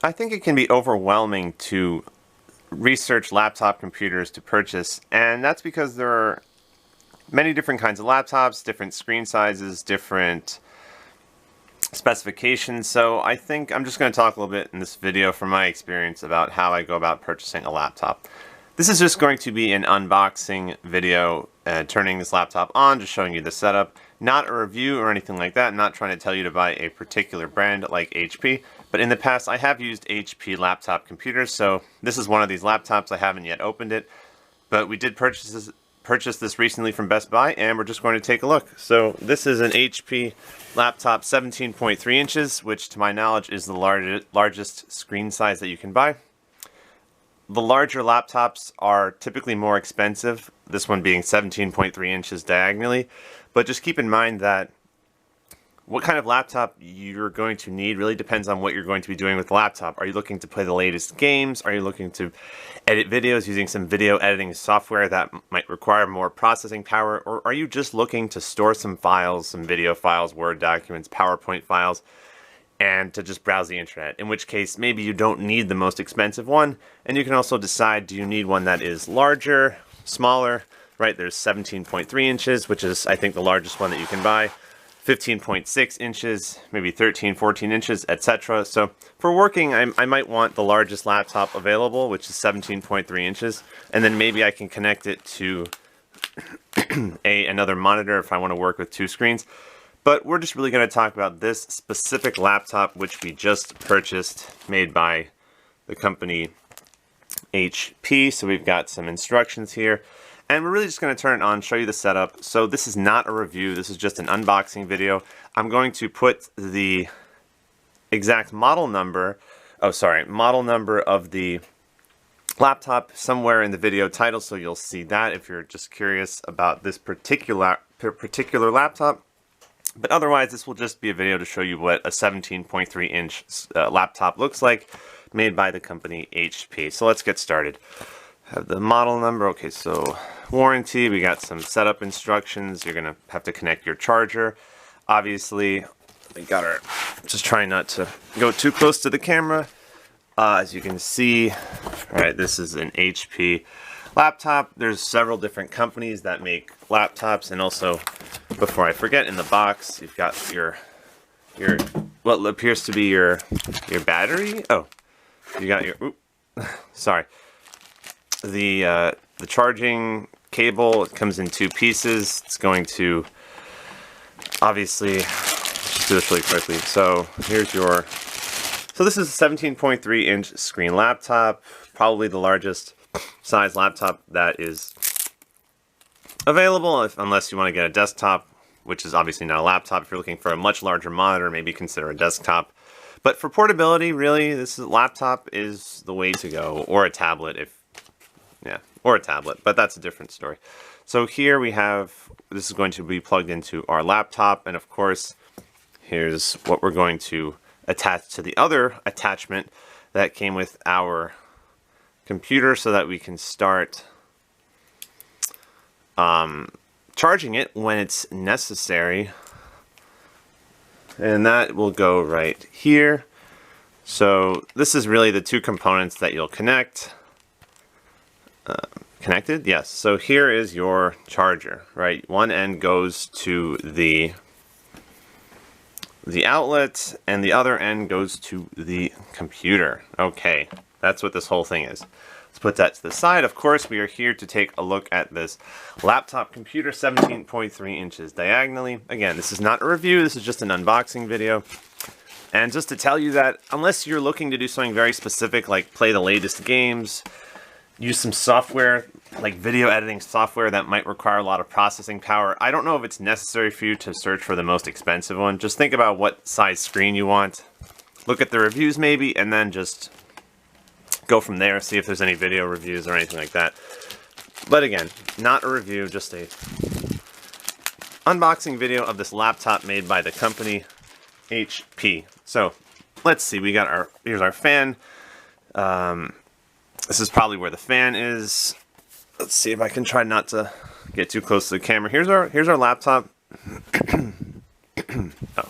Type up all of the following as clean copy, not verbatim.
I think it can be overwhelming to research laptop computers to purchase, and that's because there are many different kinds of laptops, different screen sizes, different specifications. So I think I'm just going to talk a little bit in this video from my experience about how I go about purchasing a laptop. This is just going to be an unboxing video, turning this laptop on, just showing you the setup. Not a review or anything like that. I'm not trying to tell you to buy a particular brand like HP, but in the past I have used HP laptop computers, so this is one of these laptops. I haven't yet opened it, but we did purchase this recently from Best Buy, and we're just going to take a look. So this is an HP laptop 17.3 inches, which to my knowledge is the largest screen size that you can buy. The larger laptops are typically more expensive, this one being 17.3 inches diagonally, but just keep in mind that what kind of laptop you're going to need really depends on what you're going to be doing with the laptop. Are you looking to play the latest games? Are you looking to edit videos using some video editing software that might require more processing power? Or are you just looking to store some files, some video files, Word documents, PowerPoint files, and to just browse the internet? In which case, maybe you don't need the most expensive one, and you can also decide, do you need one that is larger, smaller, right? There's 17.3 inches, which is, I think, the largest one that you can buy. 15.6 inches, maybe 13, 14 inches, etc. So for working, I might want the largest laptop available, which is 17.3 inches, and then maybe I can connect it to another monitor if I want to work with two screens. But we're just really going to talk about this specific laptop, which we just purchased, made by the company HP. So we've got some instructions here. And we're really just going to turn it on, show you the setup. So this is not a review, this is just an unboxing video. I'm going to put the exact model number of the laptop somewhere in the video title, so you'll see that if you're just curious about this particular laptop. But otherwise, this will just be a video to show you what a 17.3 inch laptop looks like, made by the company HP. So let's get started. Have the model number. Okay, so warranty, we got some setup instructions. You're gonna have to connect your charger. Obviously, we got our, just trying not to go too close to the camera. As you can see, all right, this is an HP laptop. There's several different companies that make laptops, and also, before I forget, in the box, you've got your what appears to be your battery. Oh, you got your, sorry. The charging cable, it comes in two pieces. It's going to, obviously, let's just do this really quickly. So here's your, so this is a 17.3 inch screen laptop, probably the largest size laptop that is available, unless you want to get a desktop, which is obviously not a laptop. If you're looking for a much larger monitor, maybe consider a desktop. But for portability, really, this laptop is the way to go, or a tablet or a tablet, but that's a different story. So here we have, this is going to be plugged into our laptop, and of course, here's what we're going to attach to the other attachment that came with our computer so that we can start charging it when it's necessary. And that will go right here. So this is really the two components that you'll connect. Connected? Yes. So here is your charger, right? One end goes to the outlet, and the other end goes to the computer. Okay, that's what this whole thing is. Let's put that to the side. Of course, we are here to take a look at this laptop computer, 17.3 inches diagonally. Again, this is not a review, this is just an unboxing video. And just to tell you that unless you're looking to do something very specific, like play the latest games, use some software, like video editing software that might require a lot of processing power, I don't know if it's necessary for you to search for the most expensive one. Just think about what size screen you want. Look at the reviews maybe, and then just go from there, see if there's any video reviews or anything like that. But again, not a review, just a unboxing video of this laptop made by the company HP. So let's see, we got here's our fan. This is probably where the fan is. Let's see if I can try not to get too close to the camera. Here's our laptop. Oh.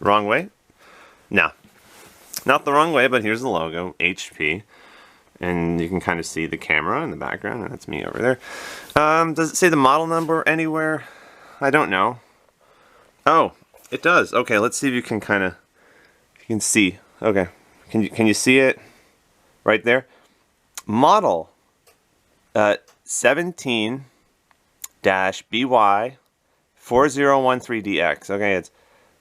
Wrong way? No. Not the wrong way, but here's the logo, HP. And you can kind of see the camera in the background, and that's me over there. Does it say the model number anywhere? I don't know. Oh, it does. Okay, let's see if you can kind of, you can see. Okay, can you see it right there? Model 17-BY4013DX. Okay, it's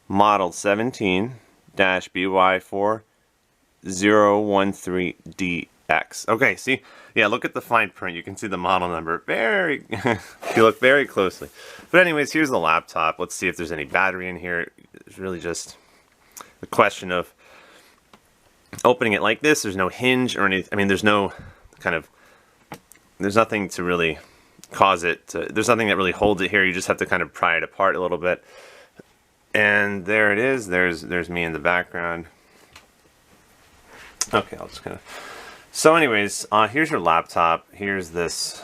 model 17-BY4013DX. Okay, see? Yeah, look at the fine print. You can see the model number very, if you look very closely. But anyways, here's the laptop. Let's see if there's any battery in here. It's really just a question of opening it like this. There's no hinge or anything. I mean, there's no kind of, there's nothing to really cause it to, there's nothing that really holds it here. You just have to kind of pry it apart a little bit. And there it is. There's me in the background. Okay, I'll just kind of, so anyways, here's your laptop. Here's this,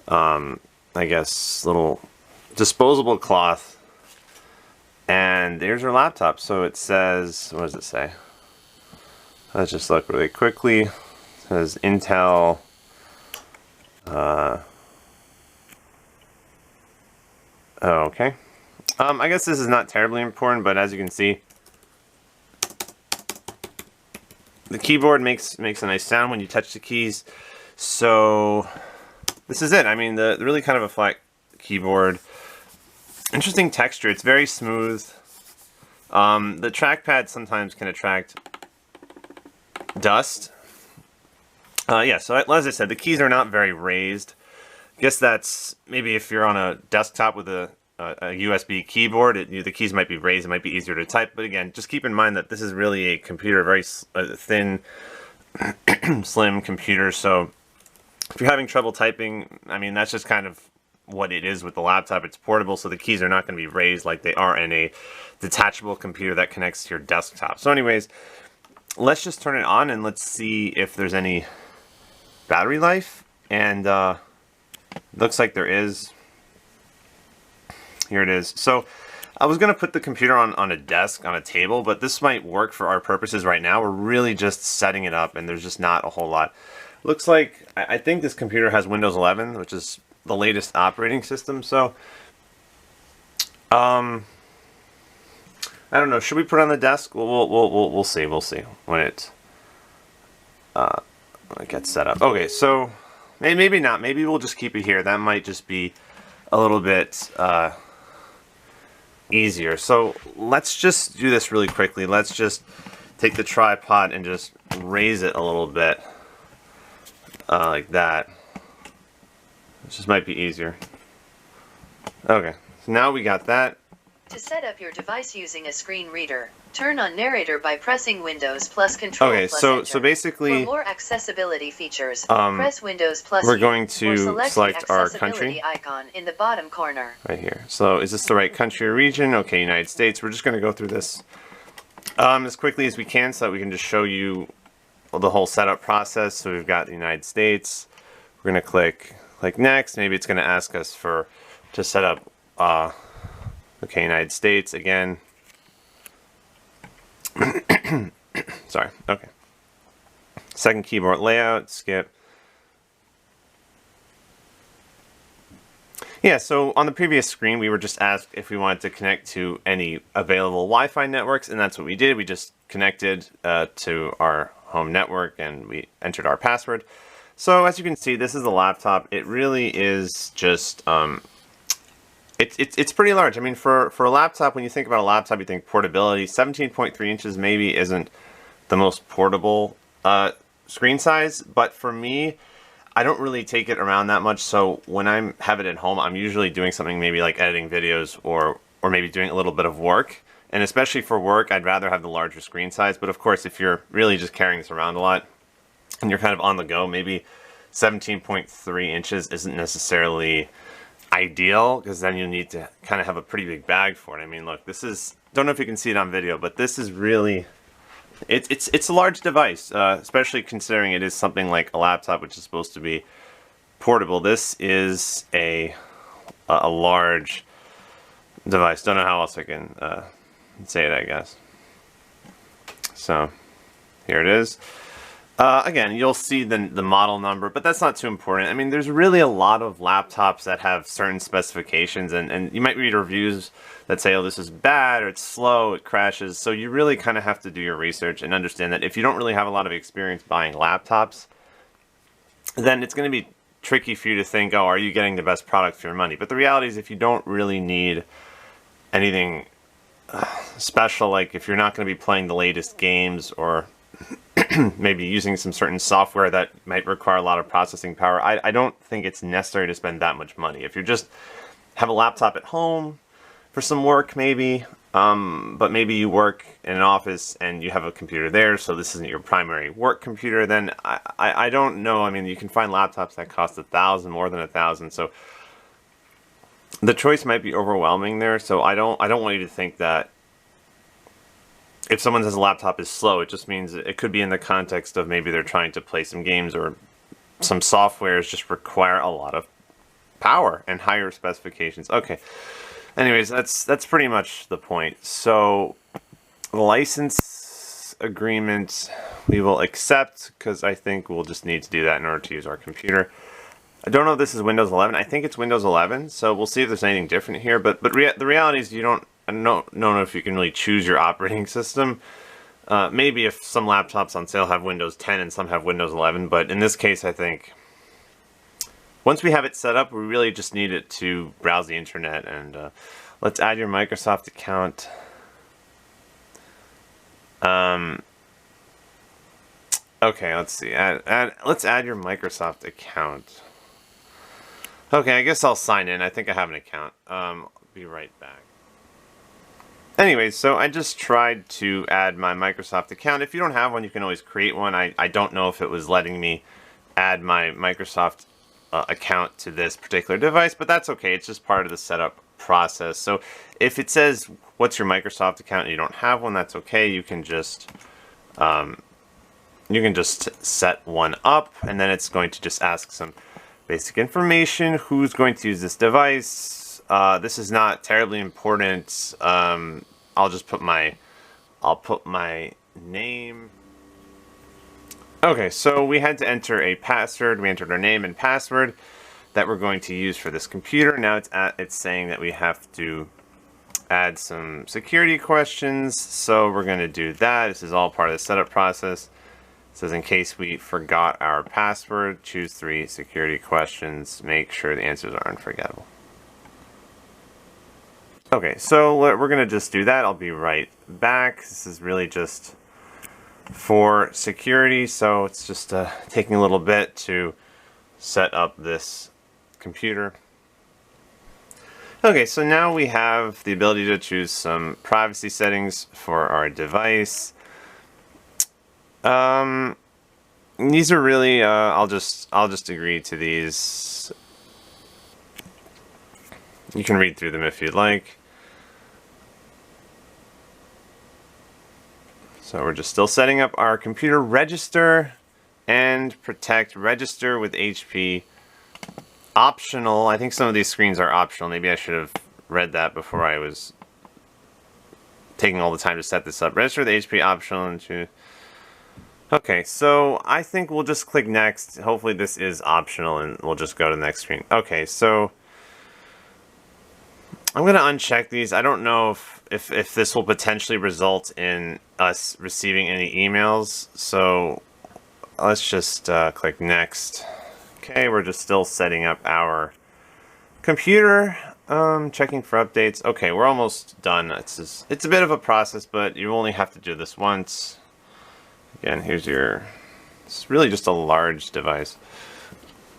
I guess, little disposable cloth. And there's your laptop. So it says, what does it say? Let's just look really quickly. It says Intel. Okay. I guess this is not terribly important, but as you can see, the keyboard makes a nice sound when you touch the keys. So this is it. I mean, the really kind of a flat keyboard. Interesting texture. It's very smooth. The trackpad sometimes can attract dust. Yeah, so as I said, the keys are not very raised. I guess that's maybe if you're on a desktop with a USB keyboard, the keys might be raised, it might be easier to type. But again, just keep in mind that this is really a computer, a very thin, slim computer. So if you're having trouble typing, I mean, that's just kind of what it is with the laptop. It's portable, so the keys are not going to be raised like they are in a detachable computer that connects to your desktop. So anyways, let's just turn it on and let's see if there's any battery life. And looks like there is. Here it is. So I was going to put the computer on a desk, on a table, but this might work for our purposes right now. We're really just setting it up, and there's just not a whole lot. Looks like, I think this computer has Windows 11, which is the latest operating system. So, I don't know. Should we put it on the desk? We'll see. We'll see when it gets set up. Okay, so maybe not. Maybe we'll just keep it here. That might just be a little bit easier. So let's just do this really quickly. Let's just take the tripod and just raise it a little bit like that. This just might be easier. Okay, so now we got that. To set up your device using a screen reader, turn on narrator by pressing Windows plus Control okay, plus so Enter. so basically, for more accessibility features, press Windows plus we're U, going or to select our country icon in the bottom corner. right here. So is this the right country or region? Okay, United States. We're just going to go through this as quickly as we can so that we can just show you the whole setup process. So we've got the United States. We're going to click next. Maybe it's going to ask us to set up okay, United States again. Sorry. Okay. Second keyboard layout, skip. Yeah, so on the previous screen, we were just asked if we wanted to connect to any available Wi-Fi networks, and that's what we did. We just connected to our home network, and we entered our password. So as you can see, this is the laptop. It really is just, it's pretty large. I mean, for a laptop, when you think about a laptop, you think portability. 17.3 inches maybe isn't the most portable screen size, but for me, I don't really take it around that much. So when I have it at home, I'm usually doing something maybe like editing videos or maybe doing a little bit of work. And especially for work, I'd rather have the larger screen size. But of course, if you're really just carrying this around a lot and you're kind of on the go, maybe 17.3 inches isn't necessarily ideal, because then you need to kind of have a pretty big bag for it. I mean, look, this is, don't know if you can see it on video, but this is really, it's a large device, especially considering it is something like a laptop, which is supposed to be portable. This is a large device. Don't know how else I can say it, I guess. So here it is. Again, you'll see the model number, but that's not too important. I mean, there's really a lot of laptops that have certain specifications, and you might read reviews that say, oh, this is bad, or it's slow, it crashes. So you really kind of have to do your research and understand that if you don't really have a lot of experience buying laptops, then it's going to be tricky for you to think, oh, are you getting the best product for your money? But the reality is, if you don't really need anything special, like if you're not going to be playing the latest games, or maybe using some certain software that might require a lot of processing power, I don't think it's necessary to spend that much money. If you just have a laptop at home for some work, maybe, but maybe you work in an office and you have a computer there, so this isn't your primary work computer, then I don't know. I mean, you can find laptops that cost $1,000, more than $1,000, so the choice might be overwhelming there. So I don't want you to think that if someone says a laptop is slow, it just means it could be in the context of maybe they're trying to play some games, or some softwares just require a lot of power and higher specifications. Okay. Anyways, that's pretty much the point. So the license agreement we will accept, because I think we'll just need to do that in order to use our computer. I don't know if this is Windows 11. I think it's Windows 11, so we'll see if there's anything different here. But the reality is, I don't know if you can really choose your operating system. Maybe if some laptops on sale have Windows 10 and some have Windows 11, but in this case, I think once we have it set up, we really just need it to browse the internet. And let's add your Microsoft account. Okay, let's see. Let's add your Microsoft account. Okay, I guess I'll sign in. I think I have an account. I'll be right back. Anyway, so I just tried to add my Microsoft account. If you don't have one, you can always create one. I don't know if it was letting me add my Microsoft account to this particular device, but that's okay. It's just part of the setup process. So if it says, what's your Microsoft account, and you don't have one, that's okay. You can just set one up, and then it's going to just ask some basic information. Who's going to use this device? This is not terribly important. I'll just put my name. Okay, so we had to enter a password. We entered our name and password that we're going to use for this computer. Now it's saying that we have to add some security questions, so we're going to do that. This is all part of the setup process. It says, in case we forgot our password, choose 3 security questions. Make sure the answers are unforgettable. Okay, so we're going to just do that. I'll be right back. This is really just for security, so it's just taking a little bit to set up this computer. Okay, so now we have the ability to choose some privacy settings for our device. These are really, I'll just agree to these. You can read through them if you'd like. So we're just still setting up our computer. Register and protect. Register with HP. Optional. I think some of these screens are optional. Maybe I should have read that before I was taking all the time to set this up. Register with HP, optional, and choose. Okay, so I think we'll just click next. Hopefully this is optional, and we'll just go to the next screen. Okay, so I'm going to uncheck these. I don't know if this will potentially result in us receiving any emails, so let's just click next. Okay, we're just still setting up our computer, checking for updates. Okay, we're almost done. It's a bit of a process, but you only have to do this once. Again, here's it's really just a large device.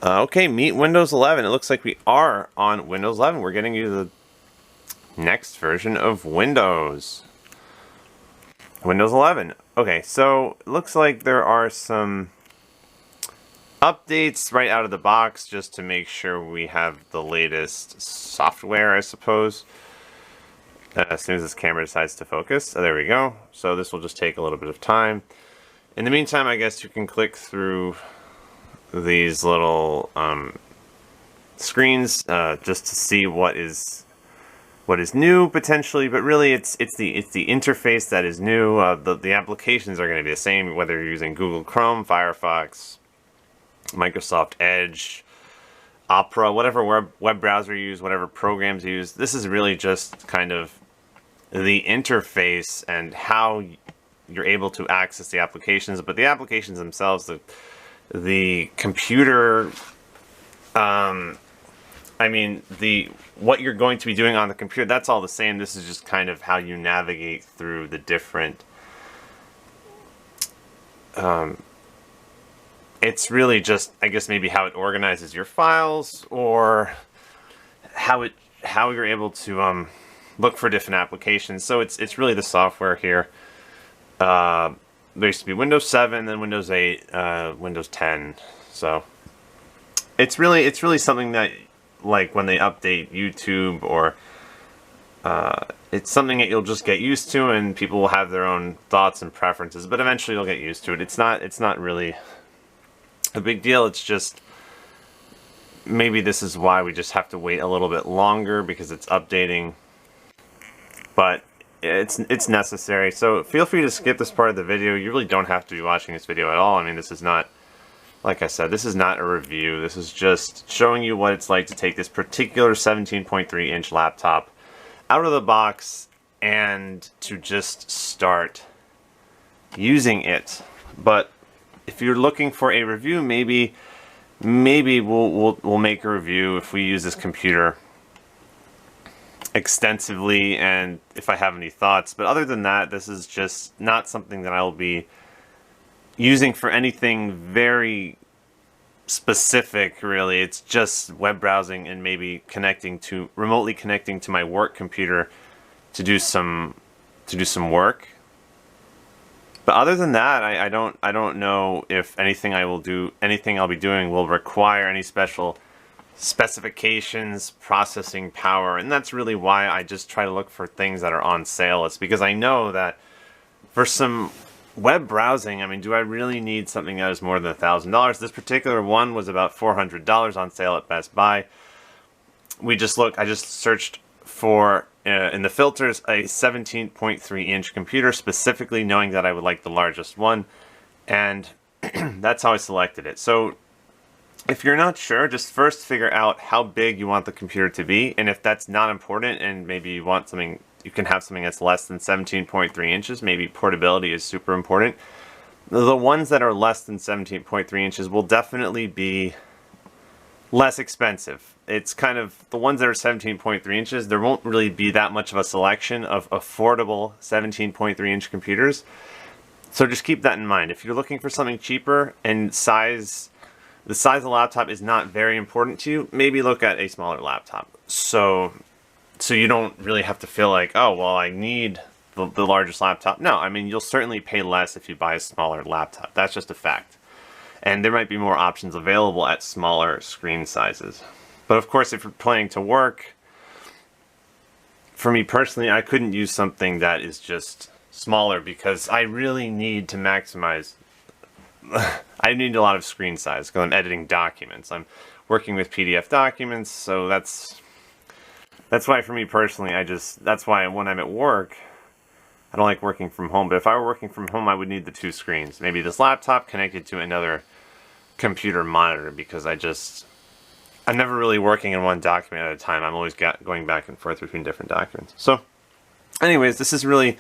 Okay, meet Windows 11. It looks like we are on Windows 11. We're getting you the next version of Windows 11. Okay, so it looks like there are some updates right out of the box just to make sure we have the latest software, I suppose. As soon as this camera decides to focus. Oh, there we go. So this will just take a little bit of time. In the meantime, I guess you can click through these little screens just to see what is what is new potentially, but really it's the interface that is new. The applications are going to be the same whether you're using Google Chrome, Firefox, Microsoft Edge, Opera, whatever web browser you use, whatever programs you use. This is really just kind of the interface and how you're able to access the applications. But the applications themselves, the computer, I mean, what you're going to be doing on the computer, that's all the same. This is just kind of how you navigate through the different. It's really just, I guess, maybe how it organizes your files, or how you're able to look for different applications. So it's really the software here. There used to be Windows 7, then Windows 8, Windows 10. So it's really something that, like when they update YouTube, or it's something that you'll just get used to, and people will have their own thoughts and preferences, but eventually you'll get used to it. It's not really a big deal. It's just maybe this is why we just have to wait a little bit longer, because it's updating, but it's necessary. So feel free to skip this part of the video. You really don't have to be watching this video at all. I mean, this is not, like I said, this is not a review. This is just showing you what it's like to take this particular 17.3 inch laptop out of the box and to just start using it. But if you're looking for a review, maybe we'll make a review if we use this computer extensively, and if I have any thoughts. But other than that, this is just not something that I'll be using for anything very specific, really. It's just web browsing and maybe remotely connecting to my work computer to do some work. But other than that, I don't know if anything I'll be doing will require any special specifications, processing power, and that's really why I just try to look for things that are on sale. It's because I know that for some web browsing, I mean, do I really need something that is more than $1,000? This particular one was about $400 on sale at Best Buy. I just searched for in the filters a 17.3 inch computer, specifically knowing that I would like the largest one, and that's how I selected it. So if you're not sure, just first figure out how big you want the computer to be, and if that's not important and maybe you want something, you can have something that's less than 17.3 inches, maybe portability is super important. The ones that are less than 17.3 inches will definitely be less expensive. It's kind of the ones that are 17.3 inches, there won't really be that much of a selection of affordable 17.3 inch computers. So just keep that in mind. If you're looking for something cheaper and the size of the laptop is not very important to you, maybe look at a smaller laptop. So you don't really have to feel like, oh, well, I need the largest laptop. No, I mean, you'll certainly pay less if you buy a smaller laptop. That's just a fact. And there might be more options available at smaller screen sizes. But of course, if you're planning to work, for me personally, I couldn't use something that is just smaller, because I really need to maximize. I need a lot of screen size because I'm editing documents. I'm working with PDF documents, so that's why for me personally, that's why when I'm at work, I don't like working from home. But if I were working from home, I would need the two screens. Maybe this laptop connected to another computer monitor, because I'm never really working in one document at a time. I'm always going back and forth between different documents. So anyways, this is really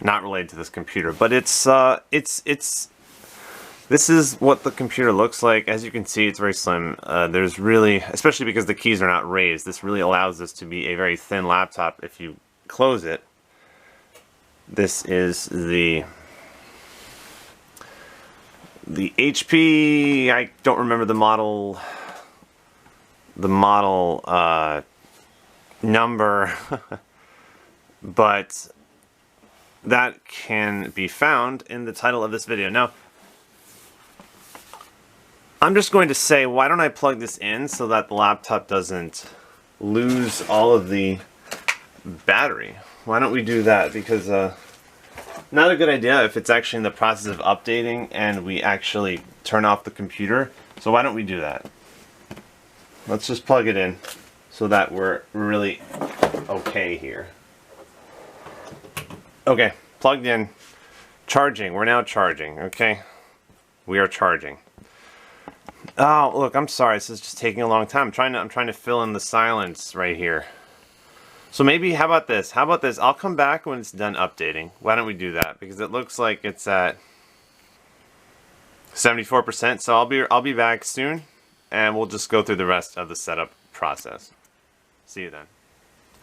not related to this computer, but this is what the computer looks like. As you can see, it's very slim. There's really, especially because the keys are not raised, this really allows this to be a very thin laptop if you close it. This is the HP, I don't remember the model number, but that can be found in the title of this video. Now, I'm just going to say, why don't I plug this in so that the laptop doesn't lose all of the battery? Why don't we do that? Because not a good idea if it's actually in the process of updating and we actually turn off the computer. So why don't we do that? Let's just plug it in so that we're really okay here. Okay, plugged in. Charging. We're now charging, okay? We are charging. Oh, look, I'm sorry. This is just taking a long time. I'm trying to fill in the silence right here. So maybe, how about this? How about this? I'll come back when it's done updating. Why don't we do that? Because it looks like it's at 74%. So I'll be back soon, and we'll just go through the rest of the setup process. See you then.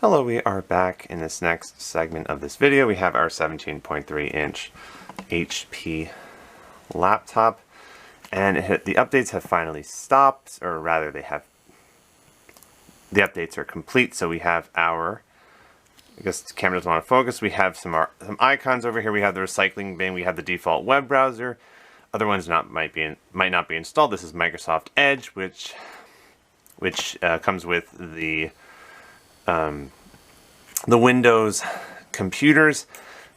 Hello, we are back in this next segment of this video. We have our 17.3-inch HP laptop, and the updates have finally stopped, or rather the updates are complete. So we have our, I guess the camera doesn't want to focus, we have some icons over here. We have the recycling bin, we have the default web browser. Other ones might not be installed. This is Microsoft Edge, which comes with the Windows computers.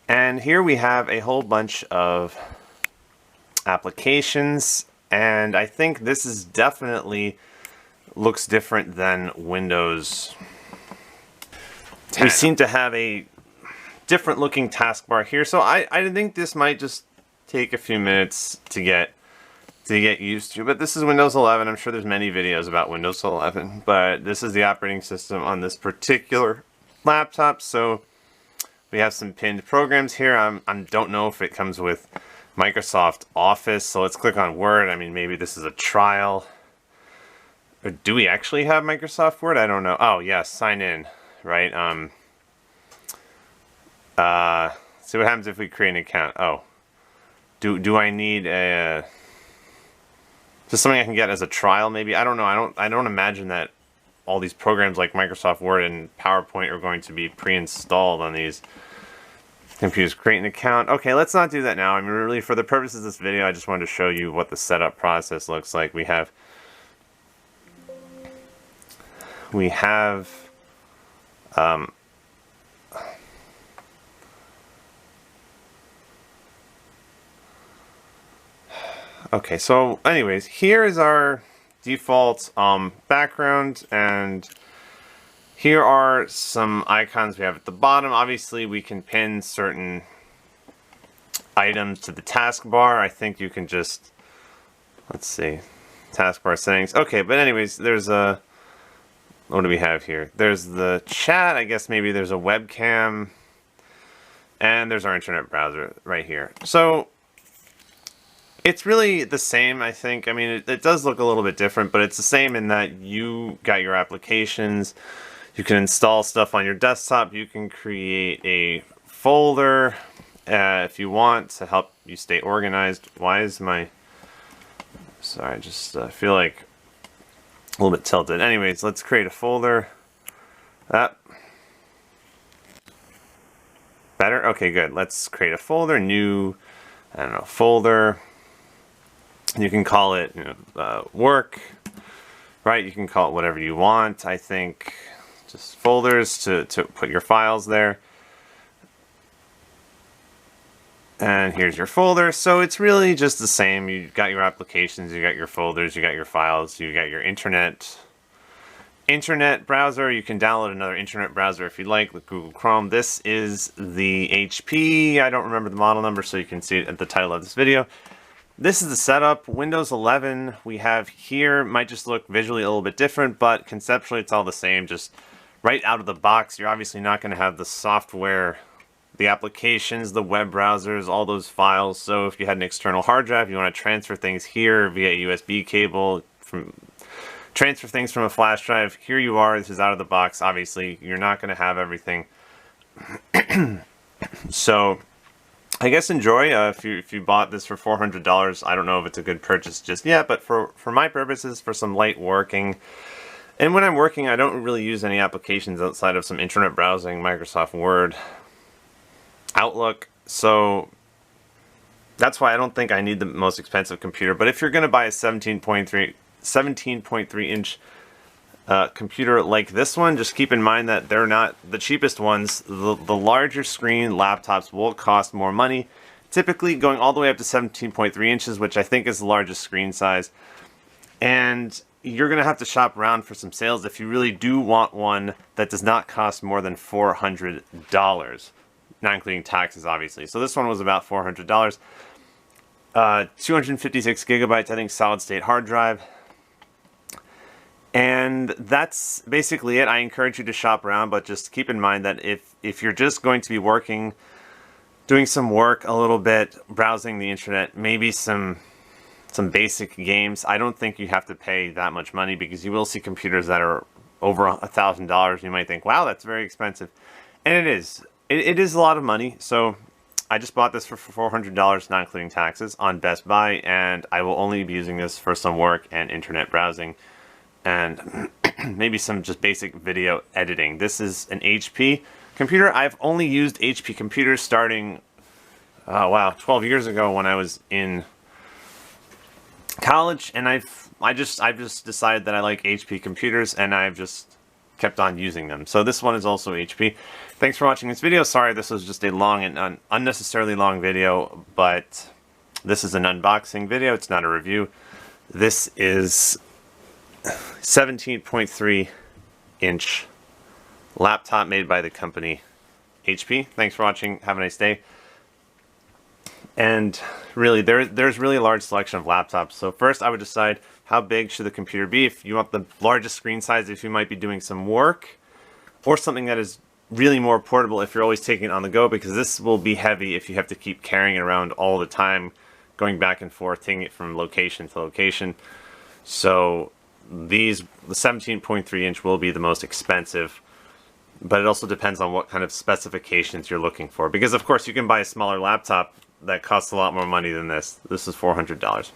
And here we have a whole bunch of applications, and I think this is definitely looks different than Windows 10. We seem to have a different looking taskbar here, so I think this might just take a few minutes to get used to. But this is Windows 11. I'm sure there's many videos about Windows 11, but this is the operating system on this particular laptop. So we have some pinned programs here. I don't know if it comes with Microsoft Office, so let's click on Word. I mean, maybe this is a trial. Or do we actually have Microsoft Word? I don't know. Oh, yes, sign in, right? See what happens if we create an account. Oh, do I need a just something I can get as a trial? Maybe, I don't know. I don't imagine that all these programs like Microsoft Word and PowerPoint are going to be pre-installed on these computers. Create an account. Okay, let's not do that now. I mean, really, for the purposes of this video, I just wanted to show you what the setup process looks like. We have okay, so anyways, here is our default background, and here are some icons we have at the bottom. Obviously, we can pin certain items to the taskbar. I think you can just, let's see, taskbar settings. Okay, but anyways, there's a, what do we have here? There's the chat. I guess maybe there's a webcam, and there's our internet browser right here. So it's really the same, I think. I mean, it does look a little bit different, but it's the same in that you got your applications. You can install stuff on your desktop. You can create a folder if you want to help you stay organized. Why is my... Sorry, I just feel like a little bit tilted. Anyways, let's create a folder. That better? Okay, good. Let's create a folder. New, I don't know, folder. You can call it, work, right? You can call it whatever you want. I think just folders to put your files there. And here's your folder. So it's really just the same. You got your applications, you got your folders, you got your files, you got your internet browser. You can download another internet browser if you like with Google Chrome. This is the HP. I don't remember the model number, so you can see it at the title of this video. This is the setup. Windows 11 we have here might just look visually a little bit different, but conceptually it's all the same. Just right out of the box, you're obviously not going to have the software, the applications, the web browsers, all those files. So if you had an external hard drive, you want to transfer things here via USB cable, transfer things from a flash drive, here you are. This is out of the box. Obviously, you're not going to have everything. So I guess enjoy. If you bought this for $400, I don't know if it's a good purchase just yet, but for my purposes, for some light working, and when I'm working, I don't really use any applications outside of some internet browsing, Microsoft Word, Outlook, so that's why I don't think I need the most expensive computer. But if you're going to buy a 17.3 inch computer like this one, just keep in mind that they're not the cheapest ones. The larger screen laptops will cost more money, typically going all the way up to 17.3 inches, which I think is the largest screen size. And you're going to have to shop around for some sales if you really do want one that does not cost more than $400, not including taxes, obviously. So this one was about $400. 256 gigabytes, I think, solid state hard drive. And that's basically it. I encourage you to shop around, but just keep in mind that if you're just going to be working, doing some work a little bit, browsing the internet, maybe some basic games, I don't think you have to pay that much money, because you will see computers that are over $1,000. You might think, wow, that's very expensive. And it is. It is a lot of money. So I just bought this for $400, not including taxes, on Best Buy, and I will only be using this for some work and internet browsing and maybe some just basic video editing. This is an HP computer. I've only used HP computers starting, 12 years ago when I was in college, and I've just decided that I like HP computers, and I've just kept on using them. So this one is also HP. Thanks for watching this video. Sorry this was just a long and unnecessarily long video, but this is an unboxing video. It's not a review. This is 17.3 inch laptop made by the company HP. Thanks for watching. Have a nice day. And really, there's really a large selection of laptops. So first I would decide how big should the computer be. If you want the largest screen size, if you might be doing some work, or something that is really more portable if you're always taking it on the go, because this will be heavy if you have to keep carrying it around all the time, going back and forth, taking it from location to location. So the 17.3 inch will be the most expensive, but it also depends on what kind of specifications you're looking for, because of course you can buy a smaller laptop that costs a lot more money than this. This is $400.